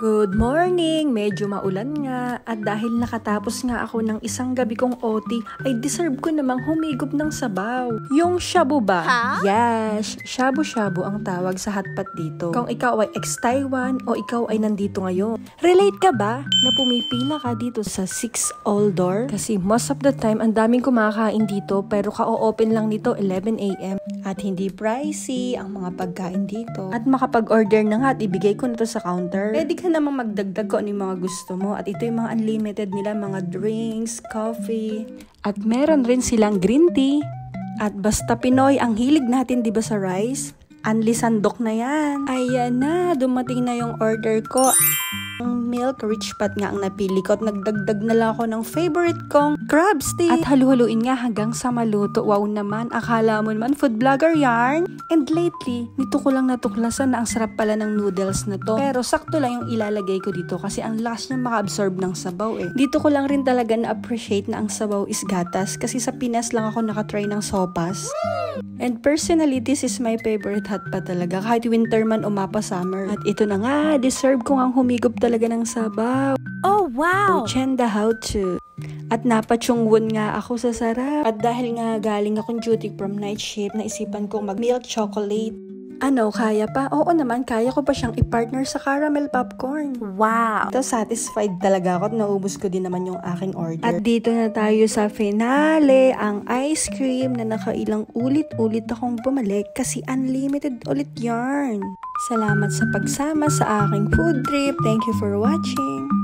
Good morning! Medyo maulan nga at dahil nakatapos nga ako ng isang gabi kong OT ay deserve ko namang humigop ng sabaw. Yung shabu ba? Yes! Shabu-shabu ang tawag sa hotpot dito. Kung ikaw ay ex-Taiwan o ikaw ay nandito ngayon. Relate ka ba na pumipila ka dito sa 6 all door? Kasi most of the time ang daming kumakain dito pero ka-open lang nito 11 AM. At hindi pricey ang mga pagkain dito. At makapag-order na nga at ibigay ko na to sa counter. Pwede ka namang magdagdag ko ano yung mga gusto mo. At ito yung mga unlimited nila, mga drinks, coffee. At meron rin silang green tea. At basta Pinoy, ang hilig natin diba sa rice? Anli sandok na yan. Ayan na, dumating na yung order ko. Ang milk rich pot nga ang napili ko at nagdagdag na lang ako ng favorite kong crab stick. At halu-haluin nga hanggang sa maluto. Wow naman, akala mo naman food vlogger yarn. And lately, nito ko lang natuklasan na ang sarap pala ng noodles na to. Pero sakto lang yung ilalagay ko dito kasi ang last niya maka-absorb ng sabaw eh. Dito ko lang rin talaga na-appreciate na ang sabaw is gatas kasi sa Pinas lang ako nakatry ng sopas. And personally, this is my favorite hotpot talaga. Kahit winter man o mapa summer. At ito na nga, deserve ko ngang humigop talaga ng sabaw. Oh, wow! Chenda how to. At napachungwon nga ako sa sarap. At dahil nga galing akong duty from night shift, naisipan kong mag-milk chocolate. Ano, kaya pa? Oo naman, kaya ko pa siyang i-partner sa caramel popcorn. Wow! Ito, satisfied talaga ako at naubos ko din naman yung aking order. At dito na tayo sa finale, ang ice cream na nakailang ulit-ulit akong bumalik kasi unlimited ulit yarn. Salamat sa pagsama sa aking food trip. Thank you for watching.